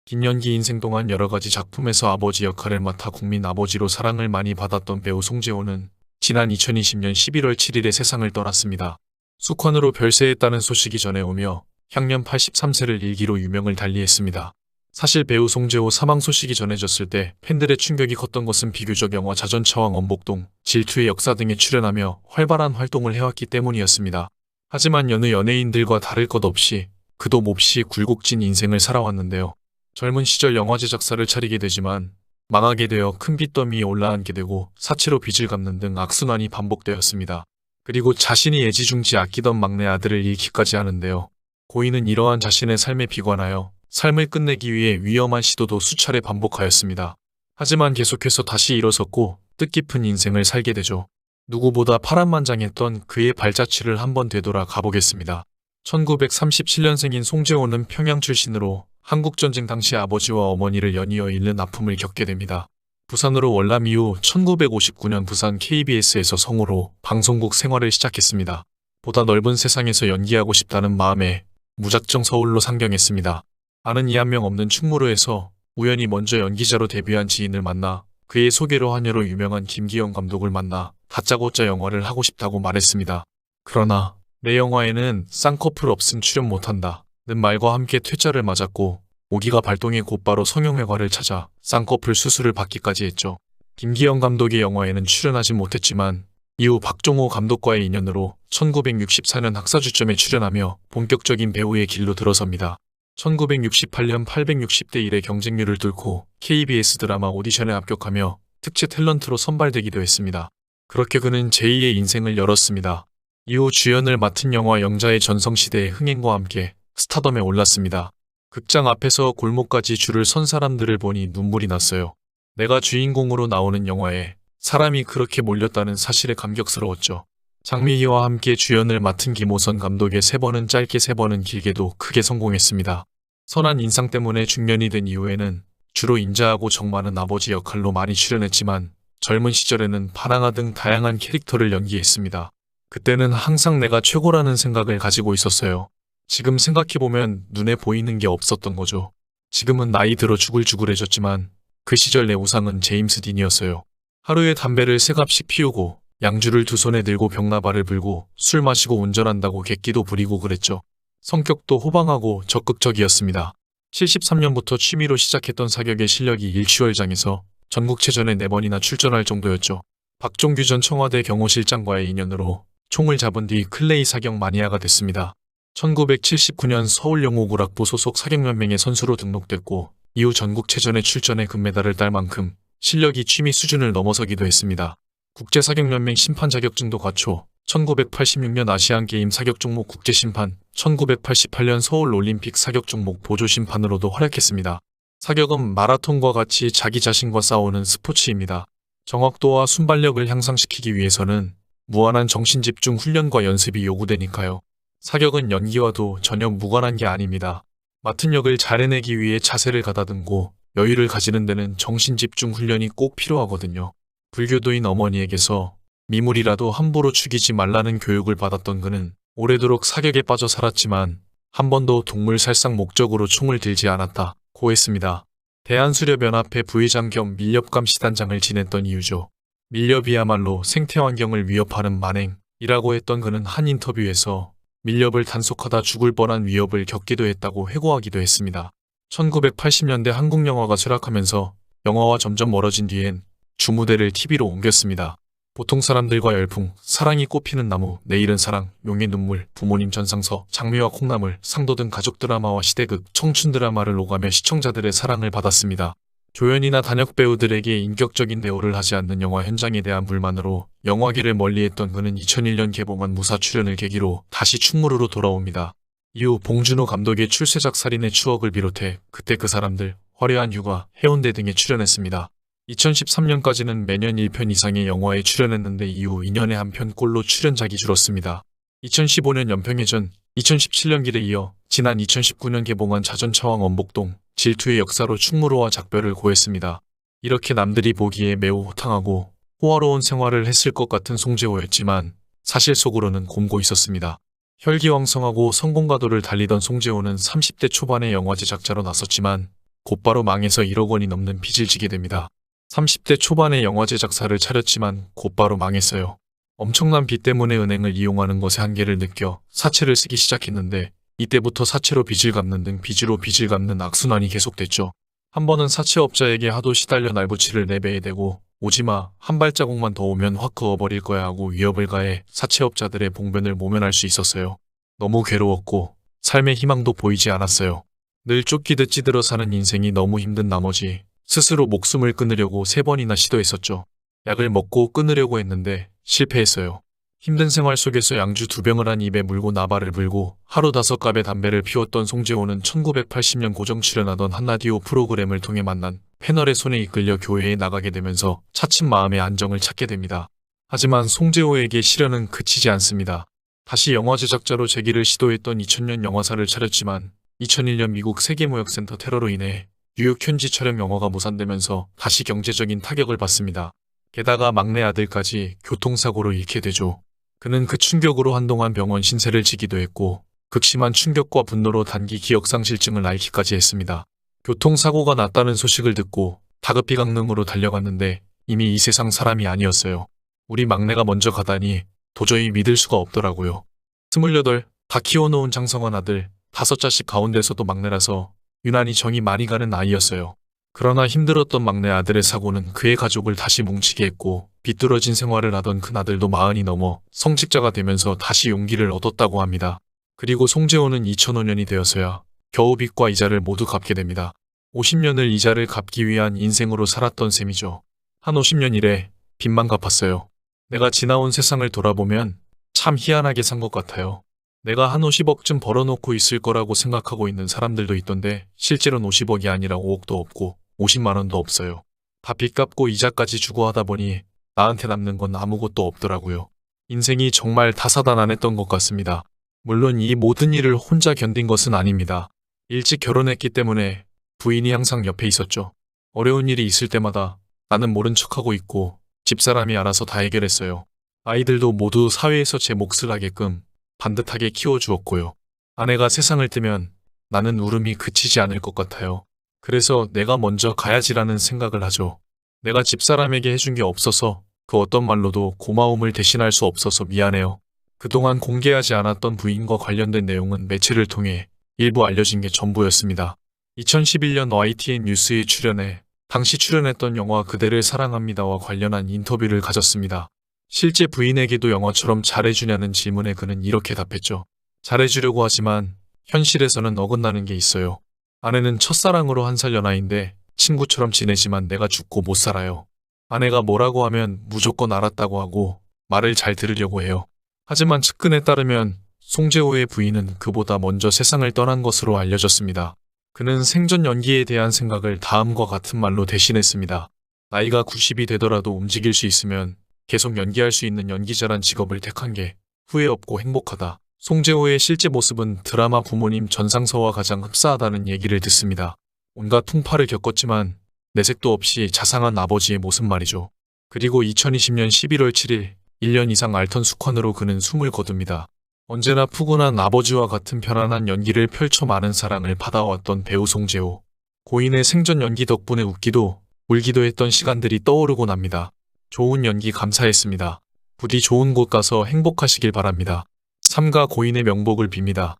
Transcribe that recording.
긴 연기 인생 동안 여러가지 작품에서 아버지 역할을 맡아 국민 아버지로 사랑을 많이 받았던 배우 송재호는 지난 2020년 11월 7일에 세상을 떠났습니다. 숙환으로 별세했다는 소식이 전해오며 향년 83세를 일기로 유명을 달리했습니다. 사실 배우 송재호 사망 소식이 전해졌을 때 팬들의 충격이 컸던 것은 비교적 영화 자전차왕 엄복동, 질투의 역사 등에 출연하며 활발한 활동을 해왔기 때문이었습니다. 하지만 여느 연예인들과 다를 것 없이 그도 몹시 굴곡진 인생을 살아왔는데요. 젊은 시절 영화 제작사를 차리게 되지만 망하게 되어 큰 빚더미에 올라앉게 되고 사채로 빚을 갚는 등 악순환이 반복되었습니다. 그리고 자신이 애지중지 아끼던 막내 아들을 잃기까지 하는데요. 고인은 이러한 자신의 삶에 비관하여 삶을 끝내기 위해 위험한 시도도 수차례 반복하였습니다. 하지만 계속해서 다시 일어섰고 뜻깊은 인생을 살게 되죠. 누구보다 파란만장했던 그의 발자취를 한번 되돌아 가보겠습니다. 1937년생인 송재호는 평양 출신으로 한국전쟁 당시 아버지와 어머니를 연이어 잃는 아픔을 겪게 됩니다. 부산으로 월남 이후 1959년 부산 KBS에서 성우로 방송국 생활을 시작했습니다. 보다 넓은 세상에서 연기하고 싶다는 마음에 무작정 서울로 상경했습니다. 아는 이 한 명 없는 충무로에서 우연히 먼저 연기자로 데뷔한 지인을 만나 그의 소개로 한여로 유명한 김기영 감독을 만나 다짜고짜 영화를 하고 싶다고 말했습니다. 그러나 내 영화에는 쌍꺼풀 없음 출연 못한다 는 말과 함께 퇴짜를 맞았고 오기가 발동해 곧바로 성형외과를 찾아 쌍꺼풀 수술을 받기까지 했죠. 김기영 감독의 영화에는 출연하지 못했지만 이후 박종호 감독과의 인연으로 1964년 학사주점에 출연하며 본격적인 배우의 길로 들어섭니다. 1968년 860대 1의 경쟁률을 뚫고 KBS 드라마 오디션에 합격하며 특채 탤런트로 선발되기도 했습니다. 그렇게 그는 제2의 인생을 열었습니다. 이후 주연을 맡은 영화 영자의 전성시대의 흥행과 함께 스타덤에 올랐습니다. 극장 앞에서 골목까지 줄을 선 사람들을 보니 눈물이 났어요. 내가 주인공으로 나오는 영화에 사람이 그렇게 몰렸다는 사실에 감격스러웠죠. 장미희와 함께 주연을 맡은 김호선 감독의 3번은 짧게 3번은 길게도 크게 성공했습니다. 선한 인상 때문에 중년이 된 이후에는 주로 인자하고 정 많은 아버지 역할로 많이 출연했지만 젊은 시절에는 파랑아 등 다양한 캐릭터를 연기했습니다. 그때는 항상 내가 최고라는 생각을 가지고 있었어요. 지금 생각해보면 눈에 보이는 게 없었던 거죠. 지금은 나이 들어 주글주글해졌지만 그 시절 내 우상은 제임스 딘이었어요. 하루에 담배를 3갑씩 피우고 양주를 2손에 들고 병나발을 불고 술 마시고 운전한다고 객기도 부리고 그랬죠. 성격도 호방하고 적극적이었습니다. 73년부터 취미로 시작했던 사격의 실력이 일취월장에서 전국체전에 4번이나 출전할 정도였죠. 박종규 전 청와대 경호실장과의 인연으로 총을 잡은 뒤 클레이 사격 마니아가 됐습니다. 1979년 서울영호구락부 소속 사격연맹의 선수로 등록됐고 이후 전국체전에 출전해 금메달을 딸 만큼 실력이 취미 수준을 넘어서기도 했습니다. 국제사격연맹 심판 자격증도 갖춰 1986년 아시안게임 사격 종목 국제심판, 1988년 서울올림픽 사격 종목 보조심판으로도 활약했습니다. 사격은 마라톤과 같이 자기 자신과 싸우는 스포츠입니다. 정확도와 순발력을 향상시키기 위해서는 무한한 정신집중 훈련과 연습이 요구되니까요. 사격은 연기와도 전혀 무관한 게 아닙니다. 맡은 역을 잘 해내기 위해 자세를 가다듬고 여유를 가지는 데는 정신집중 훈련이 꼭 필요하거든요. 불교도인 어머니에게서 미물이라도 함부로 죽이지 말라는 교육을 받았던 그는 오래도록 사격에 빠져 살았지만 한 번도 동물 살상 목적으로 총을 들지 않았다고 했습니다. 대한수렵연합회 부회장 겸 밀렵감시단장을 지냈던 이유죠. 밀렵이야말로 생태환경을 위협하는 만행이라고 했던 그는 한 인터뷰에서 밀렵을 단속하다 죽을 뻔한 위협을 겪기도 했다고 회고하기도 했습니다. 1980년대 한국 영화가 쇠락하면서 영화와 점점 멀어진 뒤엔 주무대를 TV로 옮겼습니다. 보통 사람들과 열풍, 사랑이 꽃피는 나무, 내일은 사랑, 용의 눈물, 부모님 전상서, 장미와 콩나물, 상도 등 가족 드라마와 시대극, 청춘 드라마를 오가며 시청자들의 사랑을 받았습니다. 조연이나 단역 배우들에게 인격적인 대우를 하지 않는 영화 현장에 대한 불만으로 영화계를 멀리했던 그는 2001년 개봉한 무사 출연을 계기로 다시 충무로로 돌아옵니다. 이후 봉준호 감독의 출세작 살인의 추억을 비롯해 그때 그 사람들, 화려한 휴가, 해운대 등에 출연했습니다. 2013년까지는 매년 1편 이상의 영화에 출연했는데 이후 2년에 1편꼴로 출연작이 줄었습니다. 2015년 연평해전, 2017년 길에 이어 지난 2019년 개봉한 자전차왕 엄복동, 질투의 역사로 충무로와 작별을 고했습니다. 이렇게 남들이 보기에 매우 호탕하고 호화로운 생활을 했을 것 같은 송재호였지만 사실 속으로는 곪고 있었습니다. 혈기왕성하고 성공가도를 달리던 송재호는 30대 초반에 영화 제작자로 나섰지만 곧바로 망해서 1억 원이 넘는 빚을 지게 됩니다. 30대 초반에 영화 제작사를 차렸지만 곧바로 망했어요. 엄청난 빚 때문에 은행을 이용하는 것에 한계를 느껴 사채를 쓰기 시작했는데 이때부터 사채로 빚을 갚는 등 빚으로 빚을 갚는 악순환이 계속됐죠. 한 번은 사채업자에게 하도 시달려 날부치를 내배에 대고 오지마, 한 발자국만 더 오면 확 그어버릴 거야 하고 위협을 가해 사채업자들의 봉변을 모면할 수 있었어요. 너무 괴로웠고 삶의 희망도 보이지 않았어요. 늘 쫓기듯 찌들어 사는 인생이 너무 힘든 나머지 스스로 목숨을 끊으려고 3번이나 시도했었죠. 약을 먹고 끊으려고 했는데 실패했어요. 힘든 생활 속에서 양주 2병을 한 입에 물고 나발을 불고 하루 5갑의 담배를 피웠던 송재호는 1980년 고정 출연하던 한라디오 프로그램을 통해 만난 패널의 손에 이끌려 교회에 나가게 되면서 차츰 마음의 안정을 찾게 됩니다. 하지만 송재호에게 시련은 그치지 않습니다. 다시 영화 제작자로 재기를 시도했던 2000년 영화사를 차렸지만 2001년 미국 세계무역센터 테러로 인해 뉴욕 현지 촬영 영화가 무산되면서 다시 경제적인 타격을 받습니다. 게다가 막내 아들까지 교통사고로 잃게 되죠. 그는 그 충격으로 한동안 병원 신세를 지기도 했고 극심한 충격과 분노로 단기 기억상실증을 앓기까지 했습니다. 교통사고가 났다는 소식을 듣고 다급히 강릉으로 달려갔는데 이미 이 세상 사람이 아니었어요. 우리 막내가 먼저 가다니 도저히 믿을 수가 없더라고요. 28, 다 키워놓은 장성한 아들, 5자식 가운데서도 막내라서 유난히 정이 많이 가는 아이였어요. 그러나 힘들었던 막내 아들의 사고는 그의 가족을 다시 뭉치게 했고 비뚤어진 생활을 하던 큰아들도 40이 넘어 성직자가 되면서 다시 용기를 얻었다고 합니다. 그리고 송재호는 2005년이 되어서야 겨우 빚과 이자를 모두 갚게 됩니다. 50년을 이자를 갚기 위한 인생으로 살았던 셈이죠. 한 50년 이래 빚만 갚았어요. 내가 지나온 세상을 돌아보면 참 희한하게 산 것 같아요. 내가 한 50억쯤 벌어놓고 있을 거라고 생각하고 있는 사람들도 있던데 실제로는 50억이 아니라 5억도 없고 50만 원도 없어요. 다 빚 갚고 이자까지 주고 하다 보니 나한테 남는 건 아무것도 없더라고요. 인생이 정말 다사다난했던 것 같습니다. 물론 이 모든 일을 혼자 견딘 것은 아닙니다. 일찍 결혼했기 때문에 부인이 항상 옆에 있었죠. 어려운 일이 있을 때마다 나는 모른 척하고 있고 집사람이 알아서 다 해결했어요. 아이들도 모두 사회에서 제 몫을 하게끔 반듯하게 키워주었고요. 아내가 세상을 뜨면 나는 울음이 그치지 않을 것 같아요. 그래서 내가 먼저 가야지라는 생각을 하죠. 내가 집사람에게 해준 게 없어서 그 어떤 말로도 고마움을 대신할 수 없어서 미안해요. 그동안 공개하지 않았던 부인과 관련된 내용은 매체를 통해 일부 알려진 게 전부였습니다. 2011년 YTN 뉴스에 출연해 당시 출연했던 영화 그대를 사랑합니다와 관련한 인터뷰를 가졌습니다. 실제 부인에게도 영화처럼 잘해주냐는 질문에 그는 이렇게 답했죠. 잘해주려고 하지만 현실에서는 어긋나는 게 있어요. 아내는 첫사랑으로 1살 연하인데 친구처럼 지내지만 내가 죽고 못 살아요. 아내가 뭐라고 하면 무조건 알았다고 하고 말을 잘 들으려고 해요. 하지만 측근에 따르면 송재호의 부인은 그보다 먼저 세상을 떠난 것으로 알려졌습니다. 그는 생전 연기에 대한 생각을 다음과 같은 말로 대신했습니다. 나이가 90이 되더라도 움직일 수 있으면 계속 연기할 수 있는 연기자란 직업을 택한 게 후회 없고 행복하다. 송재호의 실제 모습은 드라마 부모님 전상서와 가장 흡사하다는 얘기를 듣습니다. 온갖 풍파를 겪었지만 내색도 없이 자상한 아버지의 모습 말이죠. 그리고 2020년 11월 7일 1년 이상 앓던 숙환으로 그는 숨을 거둡니다. 언제나 푸근한 아버지와 같은 편안한 연기를 펼쳐 많은 사랑을 받아왔던 배우 송재호. 고인의 생전 연기 덕분에 웃기도 울기도 했던 시간들이 떠오르곤 합니다. 좋은 연기 감사했습니다. 부디 좋은 곳 가서 행복하시길 바랍니다. 삼가 고인의 명복을 빕니다.